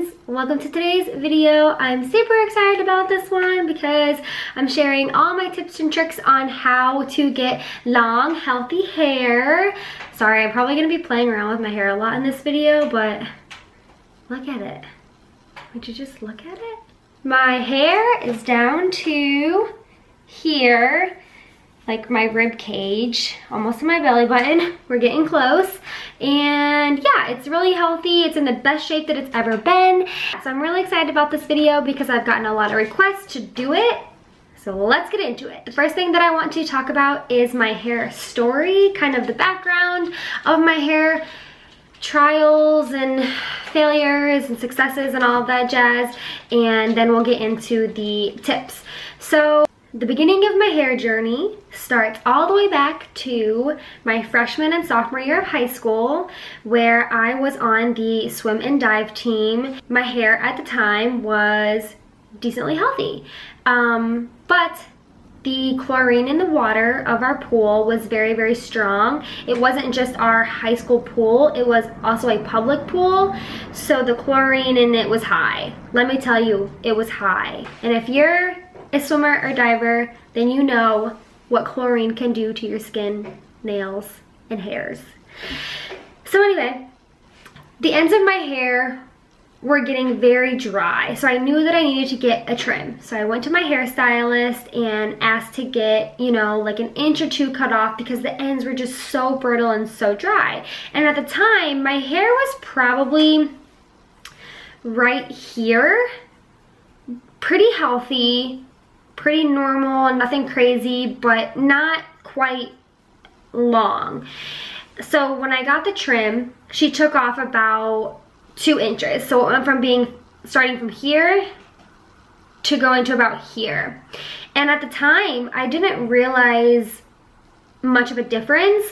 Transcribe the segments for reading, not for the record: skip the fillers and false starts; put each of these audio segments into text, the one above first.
friends, welcome to today's video. I'm super excited about this one because I'm sharing all my tips and tricks on how to get long, healthy hair. Sorry, I'm probably gonna be playing around with my hair a lot in this video, but look at it. Would you just look at it? My hair is down to here, like my rib cage, almost to my belly button. We're getting close. And yeah, it's really healthy. It's in the best shape that it's ever been. So I'm really excited about this video because I've gotten a lot of requests to do it. So let's get into it. The first thing that I want to talk about is my hair story, kind of the background of my hair, trials and failures and successes and all of that jazz. And then we'll get into the tips. So the beginning of my hair journey starts all the way back to my freshman and sophomore year of high school, where I was on the swim and dive team. My hair at the time was decently healthy, but the chlorine in the water of our pool was very, very strong. It wasn't just our high school pool, it was also a public pool, so the chlorine in it was high. Let me tell you, it was high. And if you're a swimmer or diver, then you know what chlorine can do to your skin, nails, and hairs. So anyway, the ends of my hair were getting very dry, so I knew that I needed to get a trim. So I went to my hairstylist and asked to get, you know, like an inch or two cut off because the ends were just so brittle and so dry. And at the time, my hair was probably right here, pretty healthy, pretty normal, nothing crazy, but not quite long. So when I got the trim, she took off about 2 inches. So it went from starting from here to going to about here. And at the time, I didn't realize much of a difference.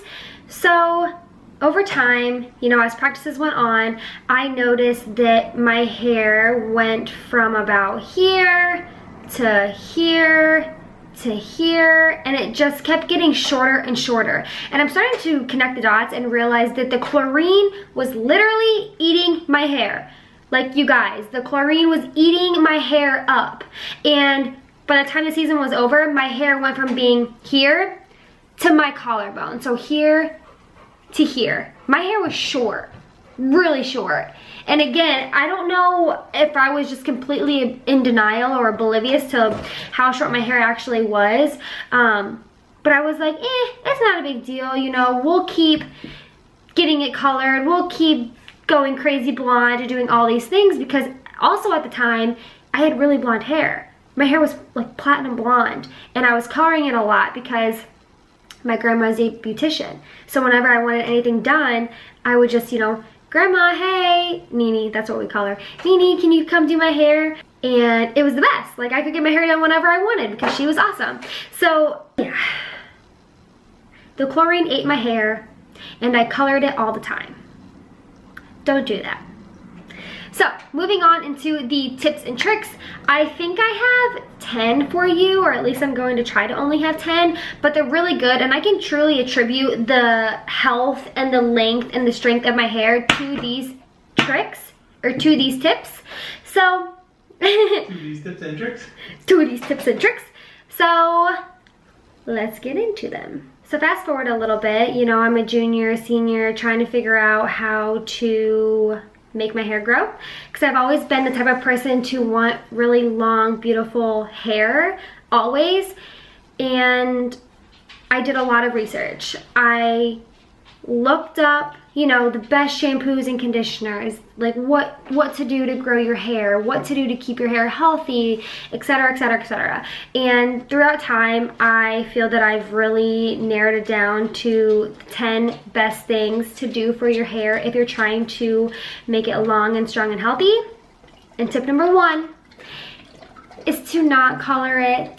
So over time, you know, as practices went on, I noticed that my hair went from about here to here to here, and it just kept getting shorter and shorter. And I'm starting to connect the dots and realize that the chlorine was literally eating my hair. Like, you guys, the chlorine was eating my hair up. And by the time the season was over, my hair went from being here to my collarbone. So here to here. My hair was short, really short. And again, I don't know if I was just completely in denial or oblivious to how short my hair actually was. But I was like, it's not a big deal, you know, we'll keep getting it colored, we'll keep going crazy blonde and doing all these things, because also at the time, I had really blonde hair. My hair was like platinum blonde, and I was coloring it a lot because my grandma's a beautician. So whenever I wanted anything done, I would just, you know, Grandma, hey, Nini, that's what we call her. Nini, can you come do my hair? And it was the best. Like, I could get my hair done whenever I wanted because she was awesome. So, yeah. The chlorine ate my hair and I colored it all the time. Don't do that. So, moving on into the tips and tricks, I think I have 10 for you, or at least I'm going to try to only have 10, but they're really good, and I can truly attribute the health and the length and the strength of my hair to these tricks, or to these tips. So, to these tips and tricks? To these tips and tricks. So, let's get into them. So fast forward a little bit, you know, I'm a junior, senior, trying to figure out how to make my hair grow, because I've always been the type of person to want really long, beautiful hair, always. And I did a lot of research. I looked up, you know, the best shampoos and conditioners, like what to do to grow your hair, what to do to keep your hair healthy, etc, etc, etc. And throughout time, I feel that I've really narrowed it down to 10 best things to do for your hair if you're trying to make it long and strong and healthy. And tip number 1 is to not color it.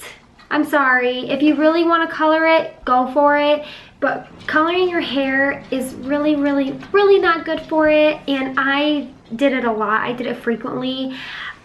I'm sorry, if you really want to color it, go for it. But coloring your hair is really, really, really not good for it. And I did it a lot. I did it frequently.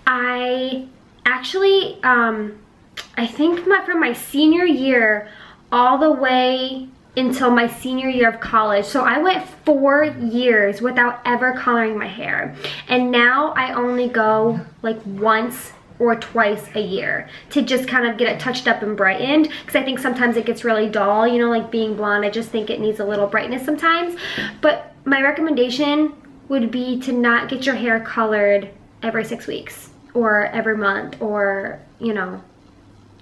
I actually, I think from my senior year all the way until my senior year of college. So I went 4 years without ever coloring my hair. And now I only go like once or twice a year to just kind of get it touched up and brightened, because I think sometimes it gets really dull, you know, like being blonde. I just think it needs a little brightness sometimes. But my recommendation would be to not get your hair colored every 6 weeks or every month, or, you know,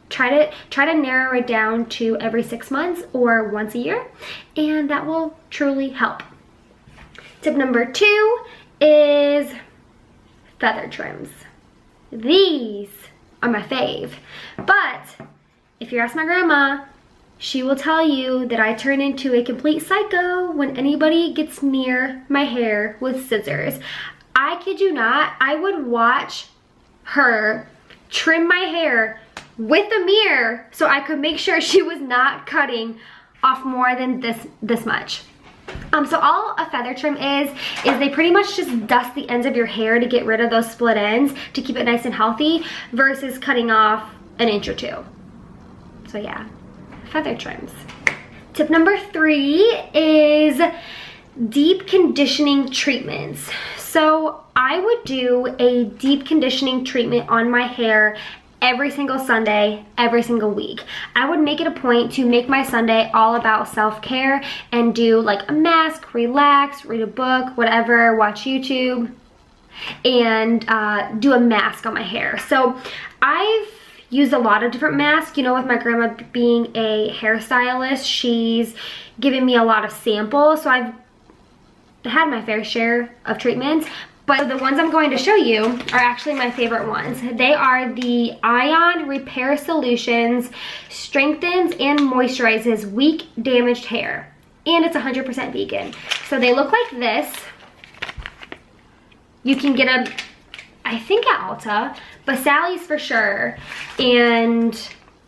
try to narrow it down to every 6 months or once a year, and that will truly help. Tip number 2 is feather trims. These are my fave, but if you ask my grandma, she will tell you that I turn into a complete psycho when anybody gets near my hair with scissors. I kid you not, I would watch her trim my hair with a mirror so I could make sure she was not cutting off more than this much. So all a feather trim is they pretty much just dust the ends of your hair to get rid of those split ends to keep it nice and healthy, versus cutting off an inch or 2. So yeah, feather trims. Tip number 3 is deep conditioning treatments. So I would do a deep conditioning treatment on my hair every single Sunday, every single week. I would make it a point to make my Sunday all about self-care and do like a mask, relax, read a book, whatever, watch YouTube, and do a mask on my hair. So I've used a lot of different masks. You know, with my grandma being a hairstylist, she's given me a lot of samples. So I've had my fair share of treatments. But the ones I'm going to show you are actually my favorite ones. They are the Ion Repair Solutions Strengthens and Moisturizes Weak Damaged Hair. And it's 100% vegan. So they look like this. You can get them, I think, at Ulta, but Sally's for sure. And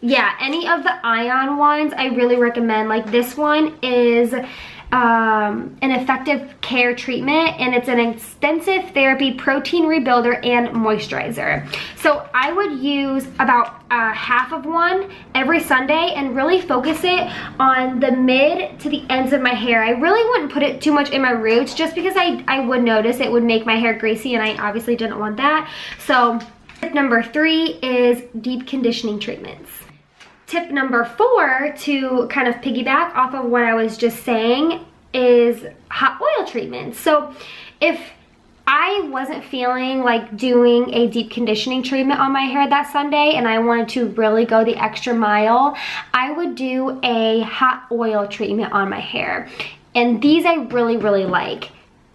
yeah, any of the Ion ones I really recommend. Like this one is an effective care treatment, and it's an extensive therapy protein rebuilder and moisturizer. So I would use about half of one every Sunday and really focus it on the mid to the ends of my hair. I really wouldn't put it too much in my roots, just because I would notice it would make my hair greasy, and I obviously didn't want that. So tip number 3 is deep conditioning treatments. Tip number 4, to kind of piggyback off of what I was just saying, is hot oil treatments. So if I wasn't feeling like doing a deep conditioning treatment on my hair that Sunday and I wanted to really go the extra mile, I would do a hot oil treatment on my hair. And these I really, really like,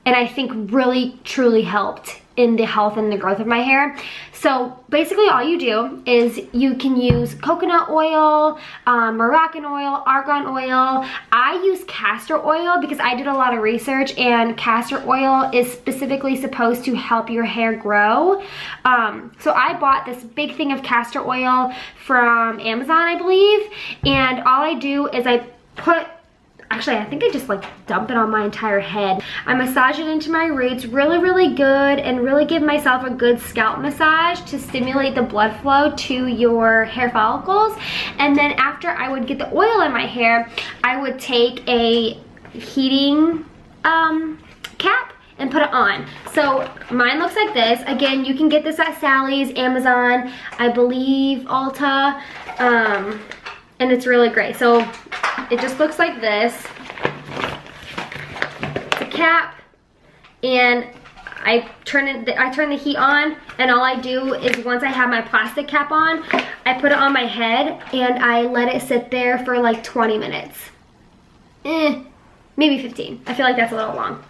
and I think really truly helped in the health and the growth of my hair. So basically all you do is you can use coconut oil, Moroccan oil, argan oil. I use castor oil because I did a lot of research, and castor oil is specifically supposed to help your hair grow. So I bought this big thing of castor oil from Amazon, I believe, and all I do is I put, actually, I think I just like dump it on my entire head. I massage it into my roots really, really good, and really give myself a good scalp massage to stimulate the blood flow to your hair follicles. And then after I would get the oil in my hair, I would take a heating cap and put it on. So mine looks like this. Again, you can get this at Sally's, Amazon, I believe Ulta, and it's really great. So it just looks like this. It's a cap, and I turn the heat on, and all I do is once I have my plastic cap on, I put it on my head and I let it sit there for like 20 minutes. Maybe 15. I feel like that's a little long.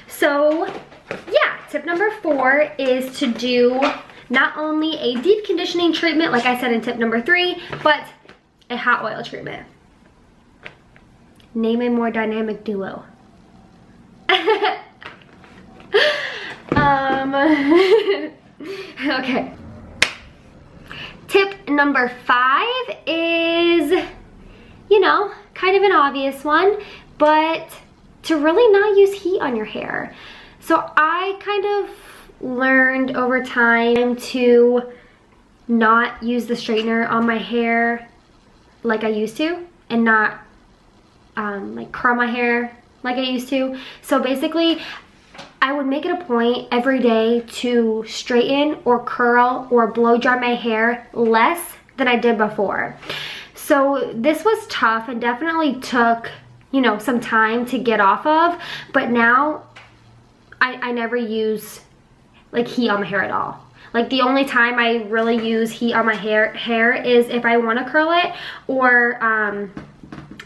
So yeah, tip number 4 is to do not only a deep conditioning treatment, like I said in tip number 3, but a hot oil treatment. Name a more dynamic duo. Okay. Tip number 5 is, you know, kind of an obvious one, but to really not use heat on your hair. So I kind of learned over time to not use the straightener on my hair like I used to, and not like curl my hair like I used to. So basically, I would make it a point every day to straighten or curl or blow dry my hair less than I did before. So this was tough and definitely took, you know, some time to get off of, but now I never use like heat on my hair at all. Like the only time I really use heat on my hair is if I want to curl it, or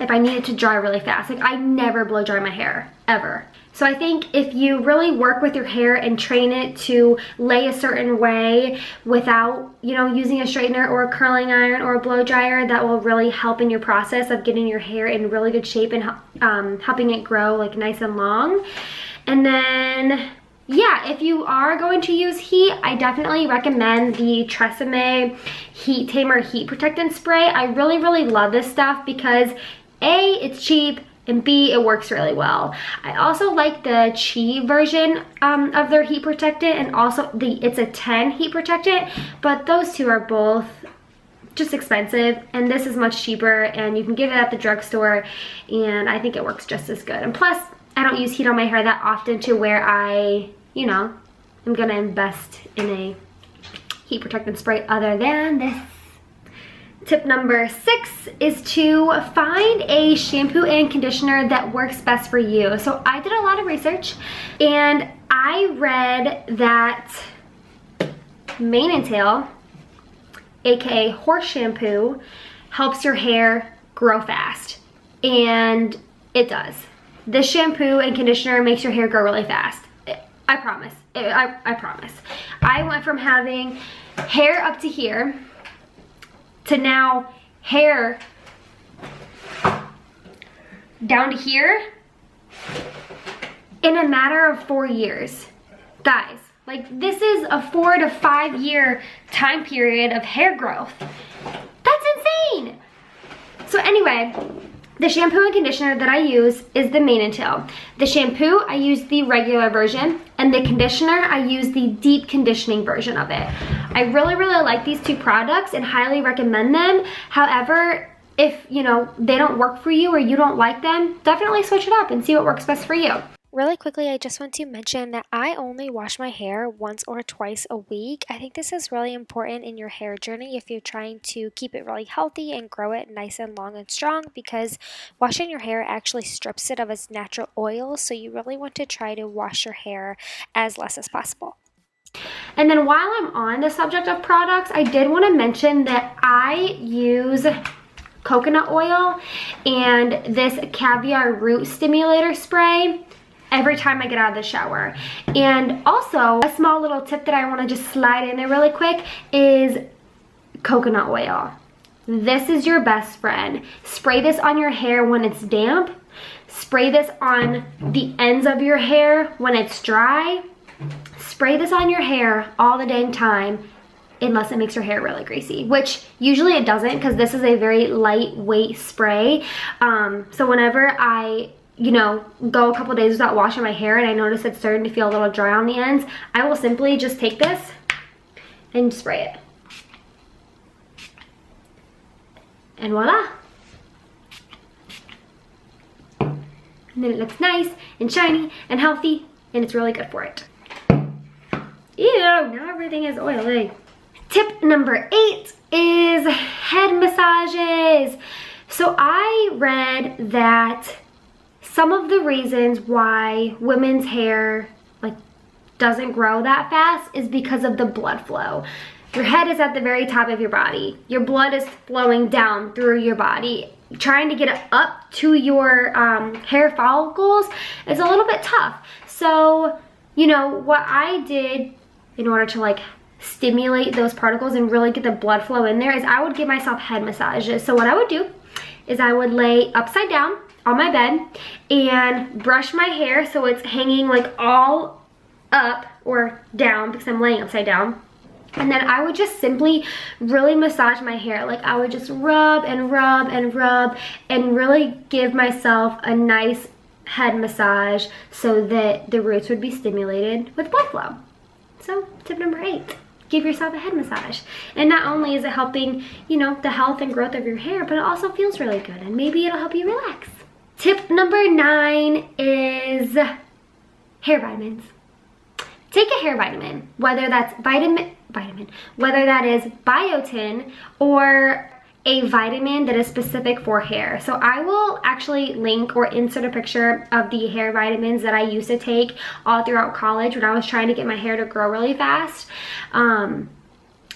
if I need it to dry really fast. Like I never blow dry my hair, ever. So I think if you really work with your hair and train it to lay a certain way without, you know, using a straightener or a curling iron or a blow dryer, that will really help in your process of getting your hair in really good shape and helping it grow like nice and long. And then, yeah, if you are going to use heat, I definitely recommend the TRESemmé Heat Tamer Heat Protectant Spray. I really, really love this stuff because A, it's cheap, and B, it works really well. I also like the Chi version of their heat protectant, and also it's a 10 heat protectant, but those two are both just expensive, and this is much cheaper, and you can get it at the drugstore, and I think it works just as good. And plus, I don't use heat on my hair that often to where I, you know, I'm gonna invest in a heat protectant spray other than this. Tip number 6 is to find a shampoo and conditioner that works best for you. So I did a lot of research, and I read that Mane and Tail, aka horse shampoo, helps your hair grow fast, and it does. This shampoo and conditioner makes your hair grow really fast. I promise. I promise. I went from having hair up to here to now hair down to here in a matter of 4 years. Guys, like this is a 4 to 5 year time period of hair growth. That's insane. So anyway, the shampoo and conditioner that I use is the Mane and Tail. The shampoo, I use the regular version, and the conditioner, I use the deep conditioning version of it. I really, really like these two products and highly recommend them. However, if, you know, they don't work for you or you don't like them, definitely switch it up and see what works best for you. Really quickly, I just want to mention that I only wash my hair once or twice a week. I think this is really important in your hair journey if you're trying to keep it really healthy and grow it nice and long and strong, because washing your hair actually strips it of its natural oil, so you really want to try to wash your hair as less as possible. And then while I'm on the subject of products, I did want to mention that I use coconut oil and this caviar root stimulator spray every time I get out of the shower. And also, a small little tip that I want to just slide in there really quick is coconut oil. This is your best friend. Spray this on your hair when it's damp. Spray this on the ends of your hair when it's dry. Spray this on your hair all the dang time, unless it makes your hair really greasy, which usually it doesn't, because this is a very lightweight spray. So whenever I, you know, go a couple days without washing my hair and I notice it's starting to feel a little dry on the ends, I will simply just take this and spray it. And voila. And then it looks nice and shiny and healthy, and it's really good for it. Ew, now everything is oily. Tip number 8 is head massages. So I read that some of the reasons why women's hair doesn't grow that fast is because of the blood flow. Your head is at the very top of your body. Your blood is flowing down through your body. Trying to get it up to your hair follicles is a little bit tough. So, you know, what I did in order to stimulate those particles and really get the blood flow in there is I would give myself head massages. So what I would do is I would lay upside down on my bed and brush my hair so it's hanging all up or down, because I'm laying upside down. And then I would just simply really massage my hair. I would just rub and rub and rub and really give myself a nice head massage so that the roots would be stimulated with blood flow. So tip number 8, give yourself a head massage. And not only is it helping, you know, the health and growth of your hair, but it also feels really good, and maybe it'll help you relax. Tip number 9 is hair vitamins. Take a hair vitamin, whether that's whether that is biotin or a vitamin that is specific for hair. So I will actually link or insert a picture of the hair vitamins that I used to take all throughout college when I was trying to get my hair to grow really fast.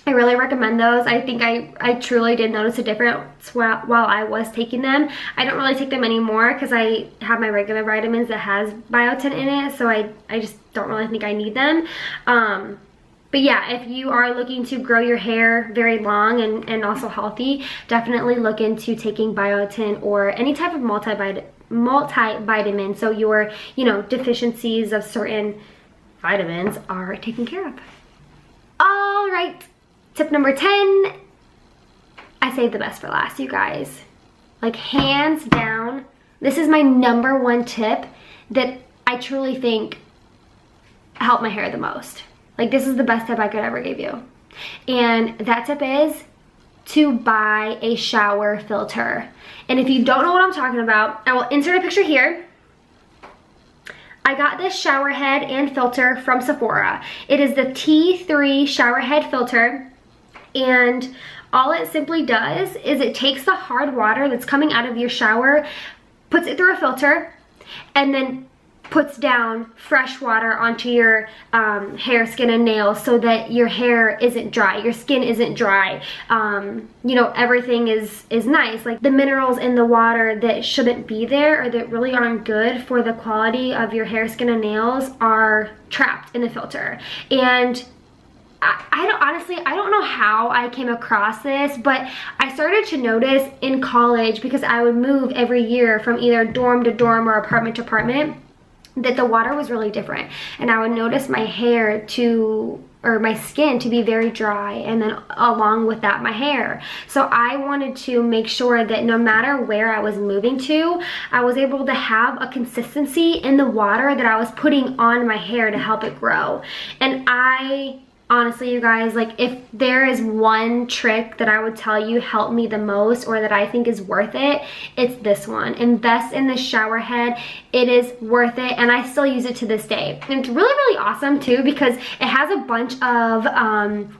I really recommend those. I think I truly did notice a difference while I was taking them. I don't really take them anymore because I have my regular vitamins that has biotin in it, so I just don't really think I need them. But yeah, if you are looking to grow your hair very long and also healthy, definitely look into taking biotin or any type of multivitamin so your, deficiencies of certain vitamins are taken care of. All right. Tip number 10, I saved the best for last, you guys. Like, hands down, this is my number 1 tip that I truly think helped my hair the most. Like, this is the best tip I could ever give you. And that tip is to buy a shower filter. And if you don't know what I'm talking about, I will insert a picture here. I got this shower head and filter from Sephora. It is the T3 shower head filter. And all it simply does is it takes the hard water that's coming out of your shower, puts it through a filter, and then puts down fresh water onto your hair, skin, and nails so that your hair isn't dry, your skin isn't dry. Everything is nice. Like, the minerals in the water that shouldn't be there or that really aren't good for the quality of your hair, skin, and nails are trapped in the filter. And I don't know how I came across this, but I started to notice in college, because I would move every year from either dorm to dorm or apartment to apartment, that the water was really different. And I would notice my hair my skin to be very dry, and then along with that, my hair. So I wanted to make sure that no matter where I was moving to, I was able to have a consistency in the water that I was putting on my hair to help it grow. And honestly, you guys, like, if there is one trick that I would tell you helped me the most or that I think is worth it, it's this one. Invest in this shower head. It is worth it, and I still use it to this day. And it's really, really awesome too because it has a bunch of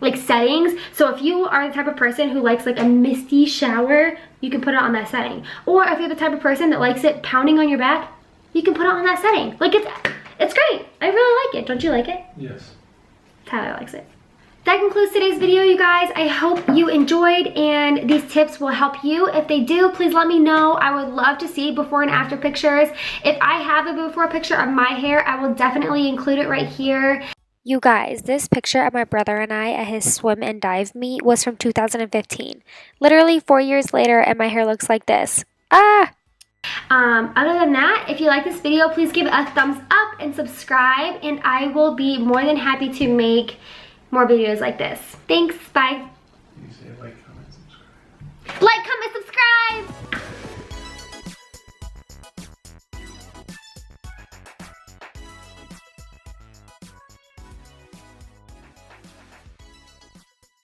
like settings. So if you are the type of person who likes like a misty shower, you can put it on that setting. Or if you're the type of person that likes it pounding on your back, you can put it on that setting. Like, it's great. I really like it. Don't you like it? Yes. Tyler likes it. That concludes today's video, you guys. I hope you enjoyed and these tips will help you. If they do, please let me know. I would love to see before and after pictures. If I have a before picture of my hair, I will definitely include it right here. You guys, this picture of my brother and I at his swim and dive meet was from 2015. Literally 4 years later, and my hair looks like this. Ah! Other than that, if you like this video, please give it a thumbs up and subscribe, and I will be more than happy to make more videos like this. Thanks, bye.